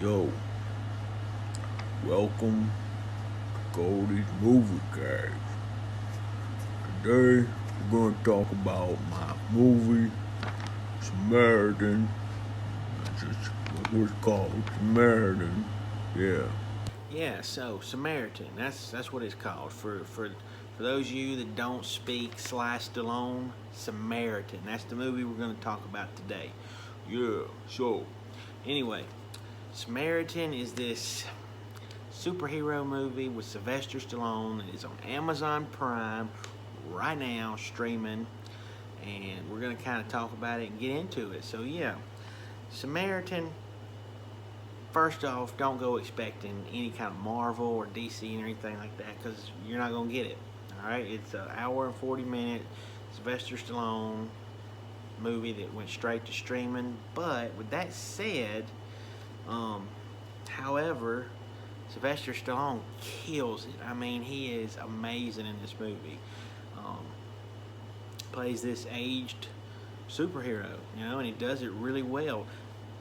Yo, welcome to Goldie's Movie Cast. Today we're gonna talk about my movie Samaritan. That's just what it's called, Samaritan. Yeah. Yeah, so Samaritan, that's what it's called. For those of you that don't speak Sly Stallone, Samaritan. That's the movie we're going to talk about today. Yeah. So Anyway, Samaritan is this superhero movie with Sylvester Stallone. It's on Amazon Prime right now, streaming, and we're going to kind of talk about it and get into it. So yeah, Samaritan. First off, don't go expecting any kind of Marvel or DC or anything like that because you're not gonna get it. All right, it's an hour and 40 minute Sylvester Stallone movie that went straight to streaming. But with that said, um, however, Sylvester Stallone kills it. I mean, he is amazing in this movie. Um, Plays this aged superhero, and he does it really well.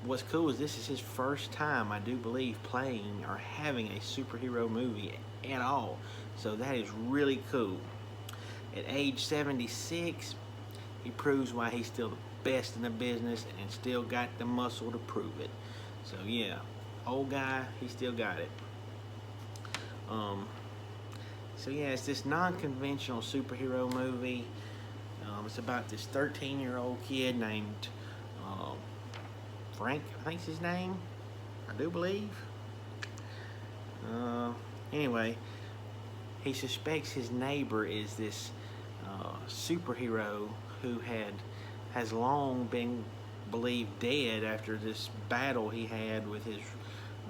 What's cool is this is his first time, I do believe, playing or having a superhero movie at all. So that is really cool. At age 76, he proves why he's still the best in the business and still got the muscle to prove it. So yeah, old guy, he still got it. Um, so yeah, it's this non-conventional superhero movie. It's about this 13-year-old kid named um, Frank, I think's his name. I do believe. Uh, anyway, he suspects his neighbor is this superhero who has long been believed dead after this battle he had with his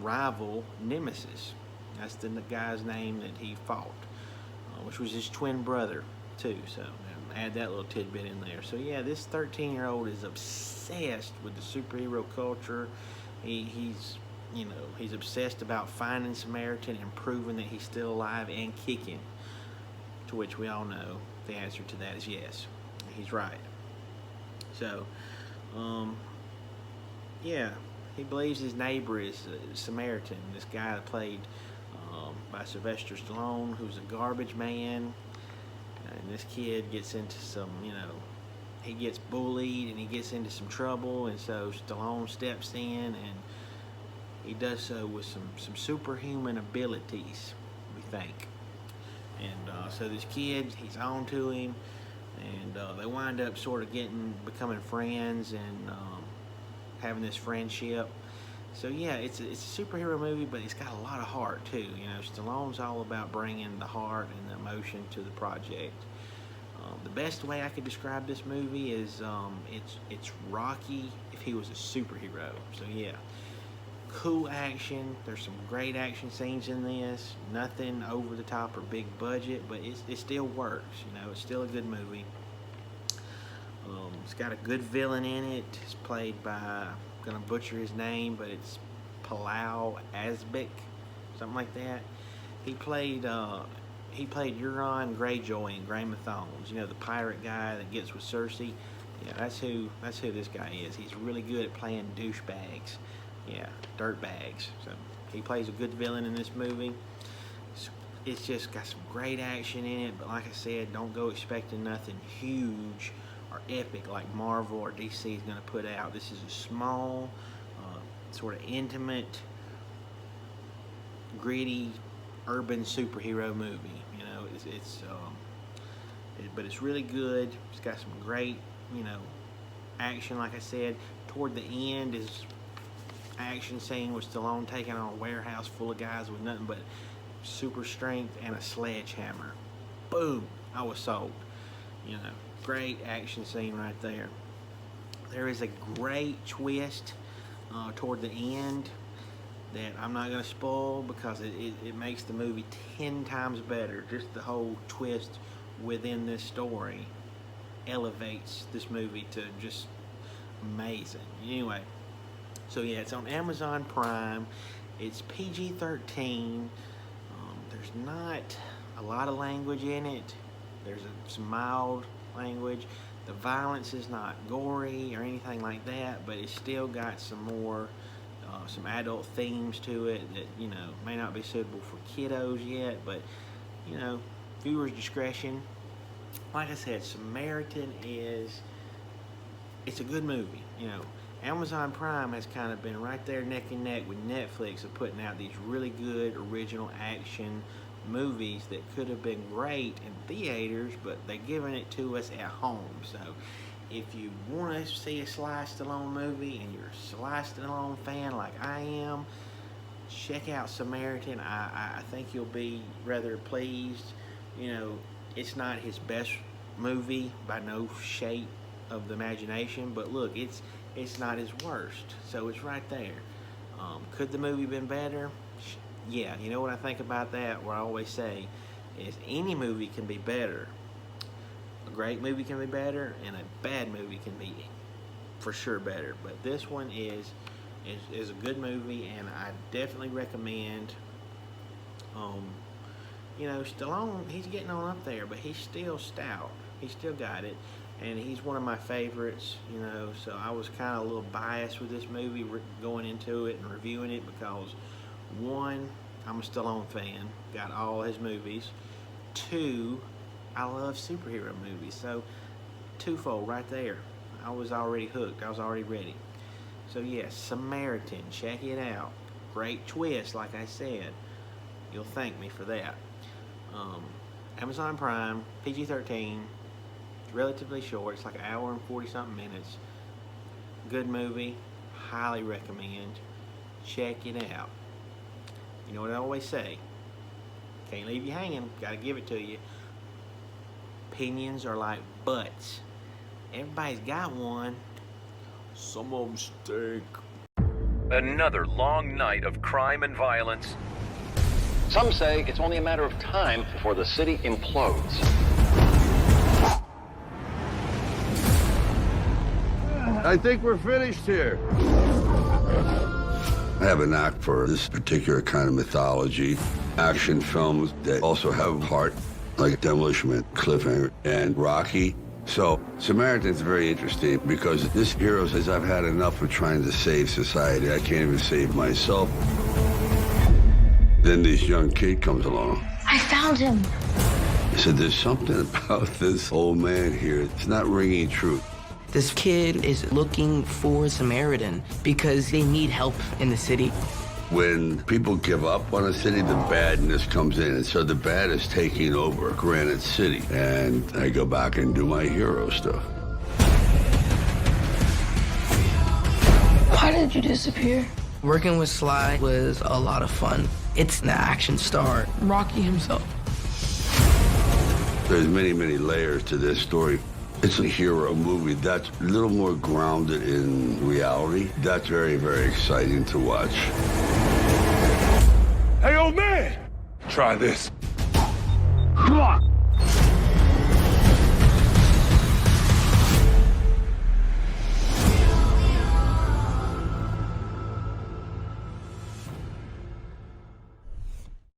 rival Nemesis. That's the guy's name that he fought, which was his twin brother too. So add that little tidbit in there. So yeah, this 13-year-old is obsessed with the superhero culture. He's obsessed about finding Samaritan and proving that he's still alive and kicking. To which we all know the answer to that is yes. He's right. So, yeah, he believes his neighbor is Samaritan, this guy that played by Sylvester Stallone, who's a garbage man. And this kid gets into he gets bullied and he gets into some trouble, and so Stallone steps in and he does so with some superhuman abilities, we think. And so this kid, he's on to him, and they wind up sort of becoming friends and having this friendship. So yeah, it's a superhero movie, but it's got a lot of heart too. Stallone's all about bringing the heart and the emotion to the project. The best way I could describe this movie is it's Rocky if he was a superhero. So yeah, cool action. There's some great action scenes in this. Nothing over the top or big budget, but it still works. It's still a good movie. It's got a good villain in it. It's played by, I'm gonna butcher his name, but it's Palau Asbik, something like that. He played Euron Greyjoy in Game of Thrones. The pirate guy that gets with Cersei. Yeah, that's who this guy is. He's really good at playing douchebags. Yeah, dirtbags. So he plays a good villain in this movie. It's just got some great action in it, but like I said, don't go expecting nothing huge or epic like Marvel or DC is going to put out. This is a small, sort of intimate, gritty, urban superhero movie. But it's really good. It's got some great, action. Like I said, toward the end is action scene with Stallone taking on a warehouse full of guys with nothing but super strength and a sledgehammer. Boom! I was sold. Great action scene right there. There is a great twist toward the end that I'm not going to spoil because it makes the movie 10 times better. Just the whole twist within this story elevates this movie to just amazing. Anyway, so yeah, it's on Amazon Prime. It's PG-13. There's not a lot of language in it. There's some mild language. The violence is not gory or anything like that, but it's still got some more some adult themes to it that, you know, may not be suitable for kiddos yet, but, you know, viewers' discretion. Like I said, Samaritan it's a good movie. You know, Amazon Prime has kind of been right there neck and neck with Netflix of putting out these really good original action movies that could have been great in theaters, but they're giving it to us at home. So if you want to see a Sly Stallone movie and you're a Sly Stallone fan like I am, check out Samaritan. I think you'll be rather pleased. You know, it's not his best movie by no shape of the imagination, but look, it's not his worst, so it's right there. Could the movie been better? Yeah, you know what I think about that, what I always say is any movie can be better. A great movie can be better, and a bad movie can be for sure better. But this one is a good movie, and I definitely recommend. You know, Stallone, he's getting on up there, but he's still stout. He's still got it, and he's one of my favorites. You know, so I was kind of a little biased with this movie going into it and reviewing it because, one, I'm a Stallone fan, got all his movies. Two, I love superhero movies, so twofold right there. I was already hooked. I was already ready. So yes, Samaritan, check it out. Great twist, like I said. You'll thank me for that. Amazon Prime, PG-13, relatively short. It's like an hour and 40-something minutes. Good movie, highly recommend. Check it out. You know what I always say, can't leave you hanging, gotta give it to you. Opinions are like butts. Everybody's got one. Some of them stink. Another long night of crime and violence. Some say it's only a matter of time before the city implodes. I think we're finished here. I have a knack for this particular kind of mythology. Action films that also have heart, like Demolition Man, Cliffhanger, and Rocky. So Samaritan's very interesting because this hero says, I've had enough of trying to save society. I can't even save myself. Then this young kid comes along. I found him. He said, there's something about this old man here. It's not ringing true. This kid is looking for Samaritan because they need help in the city. When people give up on a city, the badness comes in. And so the bad is taking over Granite City. And I go back and do my hero stuff. Why did you disappear? Working with Sly was a lot of fun. It's an action star, Rocky himself. There's many, many layers to this story. It's a hero movie that's a little more grounded in reality. That's very, very exciting to watch. Hey, old man! Try this. Come on!